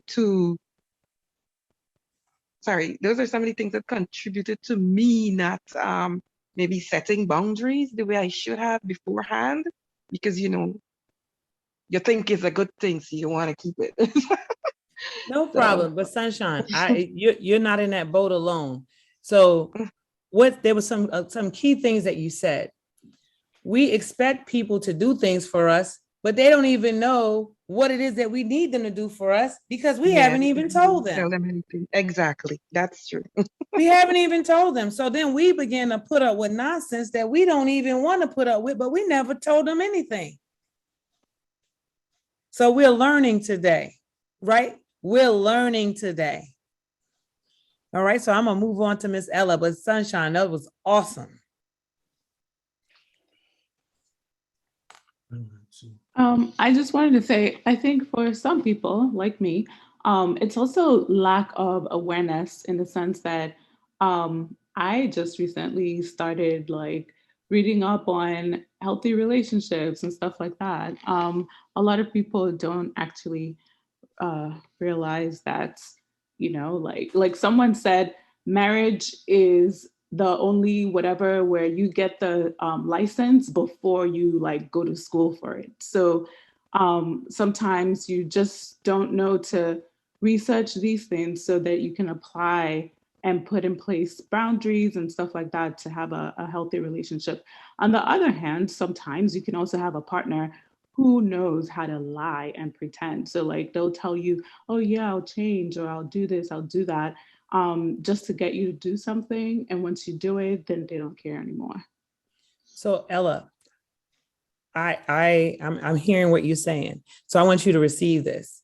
to, sorry, those are some of the things that contributed to me not maybe setting boundaries the way I should have beforehand, because you think it's a good thing, so you want to keep it. No So problem. But Sunshine, you're not in that boat alone. So what there was some key things that you said. We expect people to do things for us, but they don't even know what it is that we need them to do for us because we yeah, haven't even because we told didn't tell them. them anything. Exactly. That's true. We haven't even told them. So then we begin to put up with nonsense that we don't even want to put up with, but we never told them anything. So we're learning today, right? We're learning today. All right. So I'm going to move on to Miss Ella, but Sunshine, that was awesome. I just wanted to say, I think for some people like me, it's also lack of awareness in the sense that I just recently started like reading up on healthy relationships and stuff like that. A lot of people don't actually realize that, like someone said, marriage is the only whatever where you get the license before you like go to school for it. So sometimes you just don't know to research these things so that you can apply and put in place boundaries and stuff like that to have a healthy relationship. On the other hand, sometimes you can also have a partner who knows how to lie and pretend. So like they'll tell you, oh yeah, I'll change or I'll do this, I'll do that, just to get you to do something. And once you do it, then they don't care anymore. So Ella, I'm hearing what you're saying. So I want you to receive this.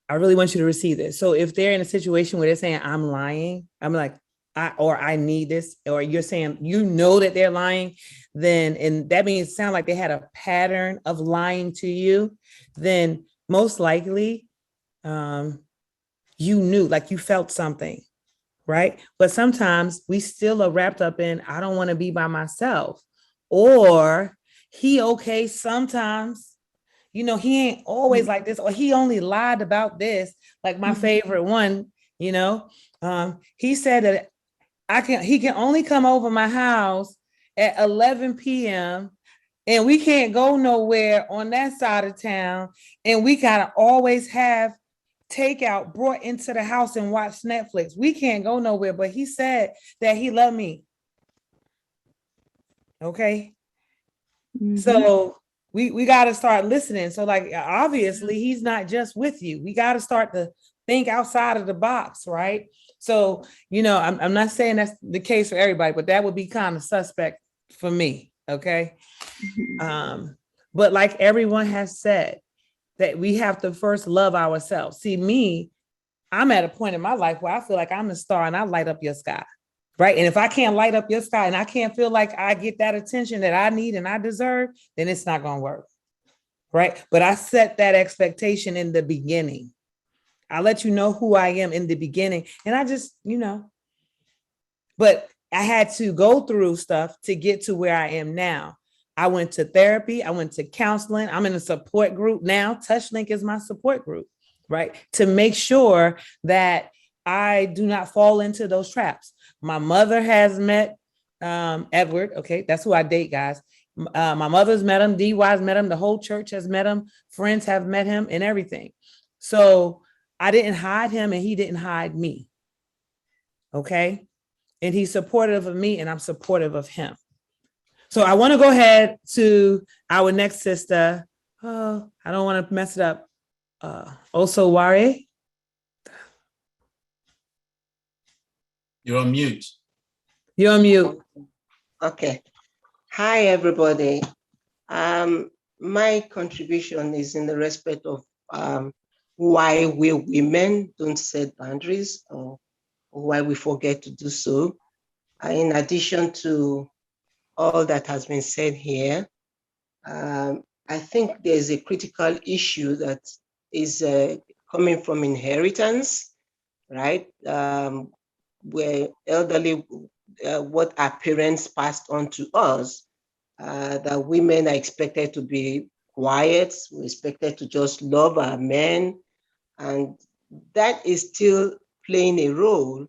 I really want you to receive this. So if they're in a situation where they're saying I'm lying, I'm like, I need this, or you're saying that they're lying, then and that means it sounds like they had a pattern of lying to you, then most likely you knew, like you felt something, right? But sometimes we still are wrapped up in I don't want to be by myself, or he okay sometimes. He ain't always like this, or he only lied about this. Like my Mhm. favorite one, he said that he can only come over my house at 11 p.m. and we can't go nowhere on that side of town. And we gotta always have takeout brought into the house and watch Netflix. We can't go nowhere. But he said that he loved me. Okay. Mhm. So we got to start listening. So like obviously he's not just with you. We got to start to think outside of the box, right? So I'm not saying that's the case for everybody, but that would be kind of suspect for me. Okay. Mhm. But like everyone has said, that we have to first love ourselves. See, me, I'm at a point in my life where I feel like I'm the star and I light up your sky. Right. And if I can't light up your sky and I can't feel like I get that attention that I need and I deserve, then it's not going to work. Right. But I set that expectation in the beginning. I let you know who I am in the beginning. And I just, but I had to go through stuff to get to where I am now. I went to therapy. I went to counseling. I'm in a support group now. TouchLink is my support group, right? To make sure that I do not fall into those traps. My mother has met Edward. Okay, that's who I date, guys. My mother's met him. DY's met him. The whole church has met him. Friends have met him and everything. So I didn't hide him and he didn't hide me. Okay. And he's supportive of me and I'm supportive of him. So I want to go ahead to our next sister. Oh, I don't want to mess it up. Also, Ware. You're on mute. You're on mute. Okay. Hi, everybody. My contribution is in the respect of why we women don't set boundaries or why we forget to do so. In addition to all that has been said here, I think there's a critical issue that is coming from inheritance, right? Where elderly, what our parents passed on to us, that women are expected to be quiet, we're expected to just love our men, And that is still playing a role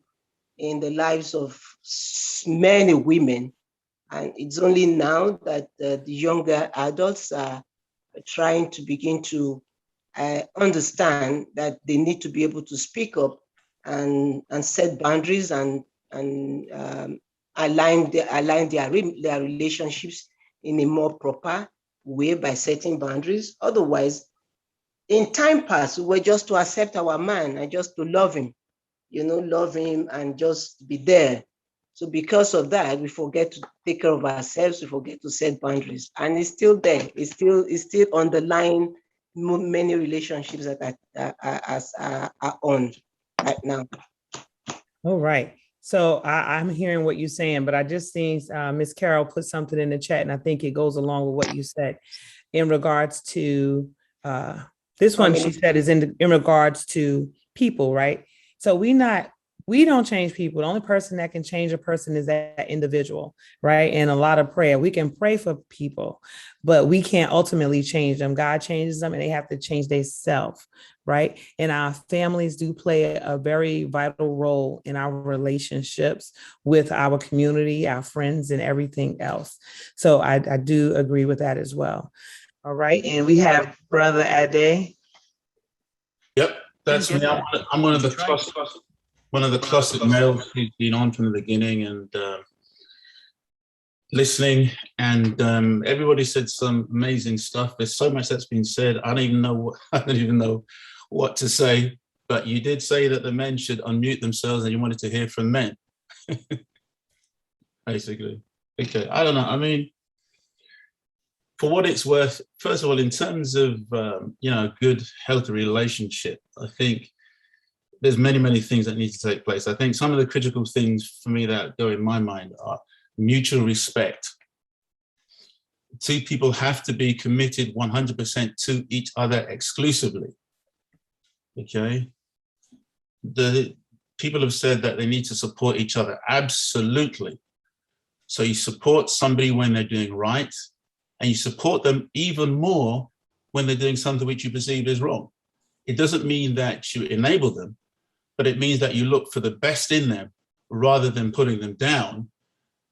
in the lives of many women. And it's only now that the younger adults are trying to begin to understand that they need to be able to speak up and set boundaries and align their relationships in a more proper way by setting boundaries. Otherwise, in time past, we were just to accept our man and just to love him, love him and just be there. So because of that, we forget to take care of ourselves. We forget to set boundaries, and it's still there. It's still underlying many relationships that are on right now. All right. So I'm hearing what you're saying, but I just seen Miss Carol put something in the chat, and I think it goes along with what you said in regards to this one. She said is in regards to people, right? So we don't change people. The only person that can change a person is that individual, right? And a lot of prayer. We can pray for people, but we can't ultimately change them. God changes them, and they have to change themselves, right? And our families do play a very vital role in our relationships with our community, our friends, and everything else. So I do agree with that as well. All right. And we have Brother Ade. Yep, that's me. I'm one of the classic males who's been on from the beginning and listening. And everybody said some amazing stuff. There's so much that's been said. I don't even know what to say. But you did say that the men should unmute themselves, and you wanted to hear from men. Basically, okay. I don't know. I mean, for what it's worth, first of all, in terms of good, healthy relationship, I think there's many things that need to take place. I think some of the critical things for me that go in my mind are mutual respect. Two people have to be committed 100% to each other exclusively. Okay. The people have said that they need to support each other. Absolutely. So you support somebody when they're doing right, and you support them even more when they're doing something which you perceive is wrong. It doesn't mean that you enable them, but it means that you look for the best in them rather than putting them down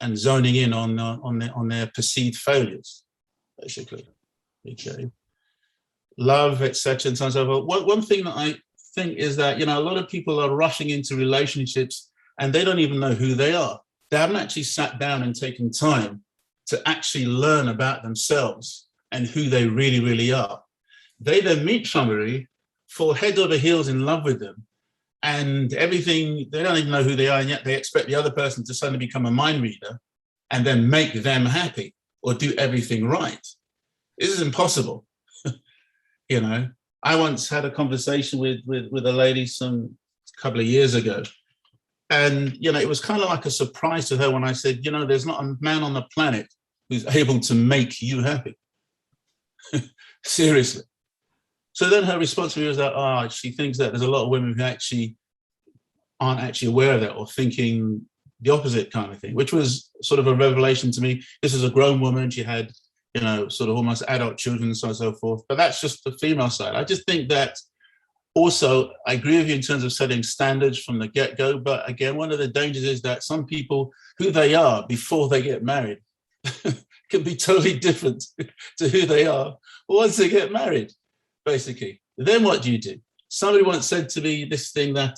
and zoning in on their perceived failures, basically. Okay. Love, etc., and so on and so forth. One thing that I think is that a lot of people are rushing into relationships and they don't even know who they are. They haven't actually sat down and taken time to actually learn about themselves and who they really, really are. They then meet somebody, fall head over heels in love with them, and everything, they don't even know who they are, and yet they expect the other person to suddenly become a mind reader and then make them happy or do everything right. This is impossible. I once had a conversation with a lady a couple of years ago, and it was kind of like a surprise to her when I said, there's not a man on the planet who's able to make you happy. Seriously. So then her response to me was that she thinks that there's a lot of women who actually aren't actually aware of that or thinking the opposite kind of thing, which was sort of a revelation to me. This is a grown woman. She had, sort of almost adult children and so on and so forth. But that's just the female side. I just think that also, I agree with you in terms of setting standards from the get-go. But again, one of the dangers is that some people, who they are before they get married, can be totally different to who they are once they get married, basically. Then what do you do? Somebody once said to me this thing that,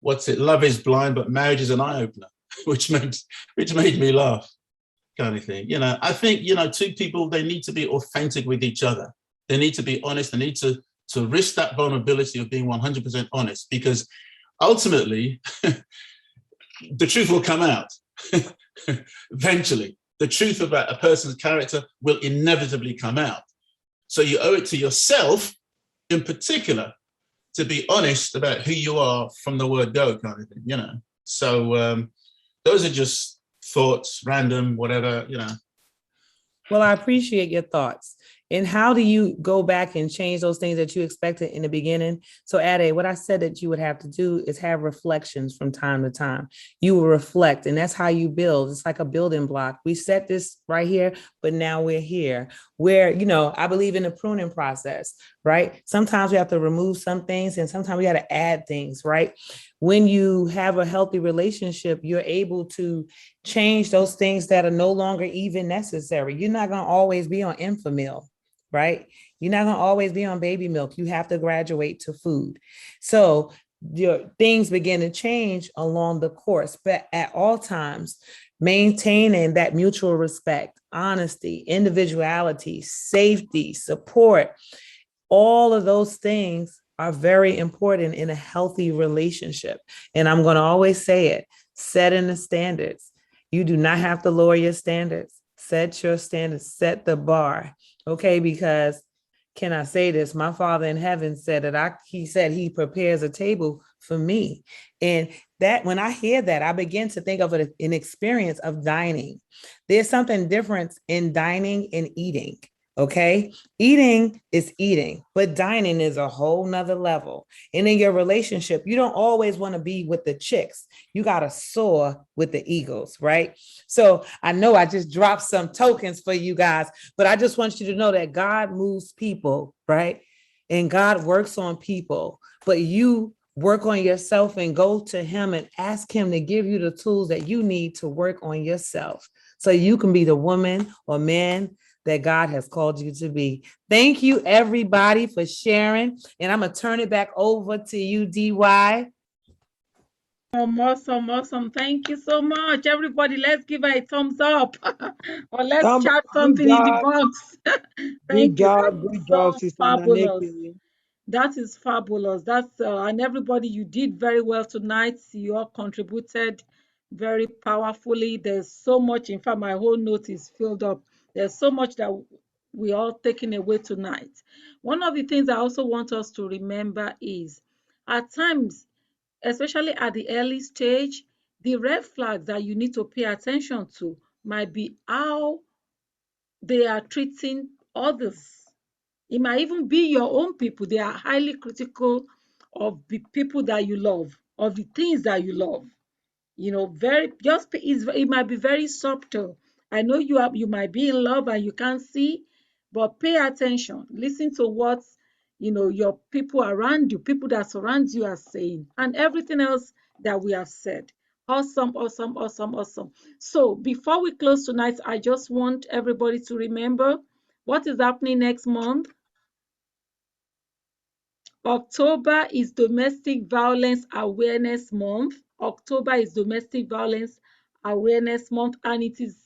love is blind, but marriage is an eye-opener, which made me laugh, kind of thing. I think, two people, they need to be authentic with each other. They need to be honest. They need to risk that vulnerability of being 100% honest, because ultimately, the truth will come out. Eventually, the truth about a person's character will inevitably come out. So you owe it to yourself, in particular, to be honest about who you are from the word go, kind of thing, So those are just thoughts, random, whatever, Well, I appreciate your thoughts. And how do you go back and change those things that you expected in the beginning? So, Ade, what I said that you would have to do is have reflections from time to time. You will reflect, and that's how you build. It's like a building block. We set this right here, but now we're here. Where, I believe in the pruning process, right? Sometimes we have to remove some things, and sometimes we got to add things, right? When you have a healthy relationship, you're able to change those things that are no longer even necessary. You're not going to always be on Enfamil, right? You're not going to always be on baby milk. You have to graduate to food. So your things begin to change along the course, but at all times, maintaining that mutual respect, honesty, individuality, safety, support, all of those things are very important in a healthy relationship. And I'm going to always say it, setting the standards. You do not have to lower your standards. Set your standards, set the bar. Okay, because can I say this? My Father in heaven said that he said he prepares a table for me. And that when I hear that, I begin to think of an experience of dining. There's something different in dining and eating. Okay. Eating is eating, but dining is a whole nother level. And in your relationship, you don't always want to be with the chicks. You got to soar with the eagles, right? So I know I just dropped some tokens for you guys, but I just want you to know that God moves people, right? And God works on people, but you work on yourself and go to him and ask him to give you the tools that you need to work on yourself so you can be the woman or man that God has called you to be. Thank you, everybody, for sharing. And I'm going to turn it back over to you, DY. Awesome. Thank you so much. Everybody, let's give her a thumbs up. Or let's Good chat something in the job, box. good Thank you. job, That is good job, so Sister fabulous. Naneke. That is fabulous. That's and everybody, you did very well tonight. You all contributed very powerfully. There's so much. In fact, my whole note is filled up. There's so much that we all taken away tonight. One of the things I also want us to remember is at times, especially at the early stage, the red flags that you need to pay attention to might be how they are treating others. It might even be your own people. They are highly critical of the people that you love, of the things that you love. Very just it might be very subtle. I know you might be in love and you can't see, but pay attention. Listen to what your people around you, people that surround you are saying, and everything else that we have said. Awesome. So before we close tonight, I just want everybody to remember what is happening next month. October is Domestic Violence Awareness Month. October is Domestic Violence Awareness Month, and it is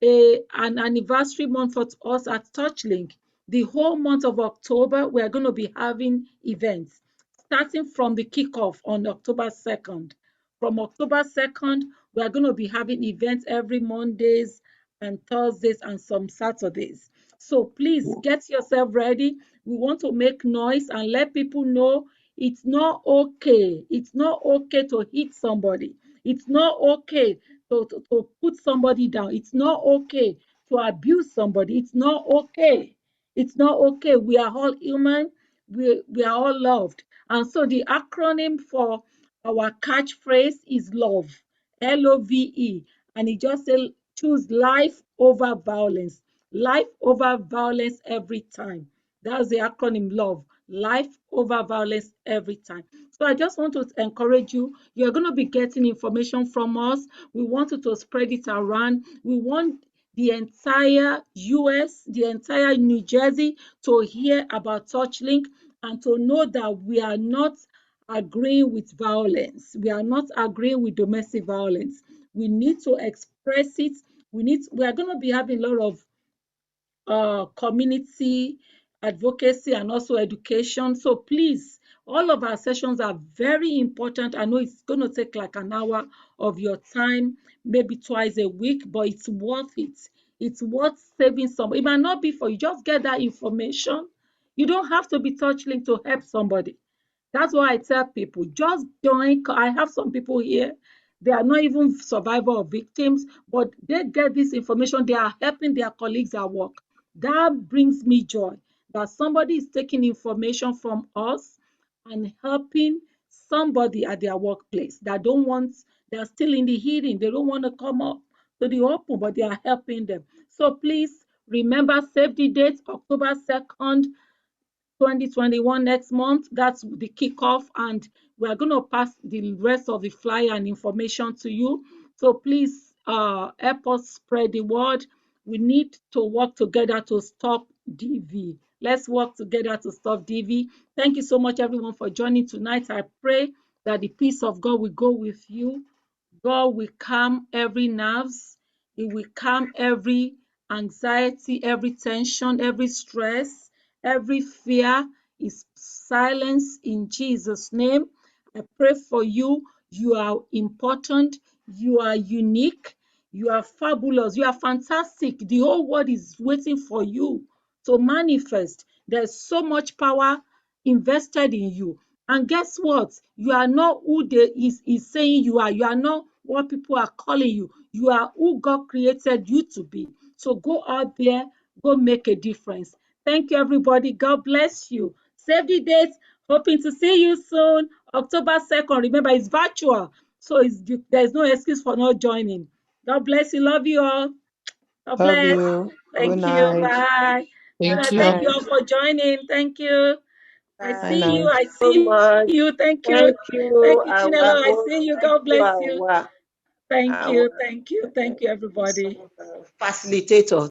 an anniversary month for us at TouchLink. The whole month of October, we are going to be having events, starting from the kickoff on October 2nd. From October 2nd, we are going to be having events every Mondays and Thursdays and some Saturdays. So please get yourself ready. We want to make noise and let people know it's not okay. It's not okay to hit somebody. It's not okay to put somebody down. It's not okay to abuse somebody. It's not okay. It's not okay. We are all human. We are all loved. And so the acronym for our catchphrase is love, LOVE. And it just says choose life over violence. Life over violence every time. That's the acronym love. Life over violence every time. So I just want to encourage you. You're going to be getting information from us. We want you to spread it around. We want the entire US, the entire New Jersey to hear about TouchLink and to know that we are not agreeing with violence. We are not agreeing with domestic violence. We need to express it. We are going to be having a lot of community advocacy and also education. So please, all of our sessions are very important. I know it's going to take like an hour of your time, maybe twice a week, but it's worth it. It's worth saving some. It might not be for you. Just get that information. You don't have to be TouchLink to help somebody. That's why I tell people, just join. I have some people here. They are not even survivor or victims, but they get this information. They are helping their colleagues at work. That brings me joy that somebody is taking information from us and helping somebody at their workplace that don't want, they're still in the hidden, they don't want to come up to the open, but they are helping them. So please remember, save the date, October 2nd, 2021, next month. That's the kickoff, and we're going to pass the rest of the flyer and information to you. So please help us spread the word. We need to work together to stop DV. Let's work together to stop DV. Thank you so much, everyone, for joining tonight. I pray that the peace of God will go with you. God will calm every nerves. He will calm every anxiety, every tension, every stress, every fear is silenced in Jesus' name. I pray for you. You are important. You are unique. You are fabulous. You are fantastic. The whole world is waiting for you to manifest. There's so much power invested in you. And guess what? You are not who they is saying you are. You are not what people are calling you. You are who God created you to be. So go out there, go make a difference. Thank you, everybody. God bless you. Save the date. Hoping to see you soon. October 2nd. Remember, it's virtual. So there's no excuse for not joining. God bless you. Love you all. God Love bless. you. Good Thank you. night. Bye. Thank Thank you. you all for joining. Thank you. I Bye see you. night. I So see much. you. Thank you. Thank Thank you, you, our Chinelo. I host. see you. Thank God you, bless you. Thank our you. Thank you. Thank you, everybody. facilitator.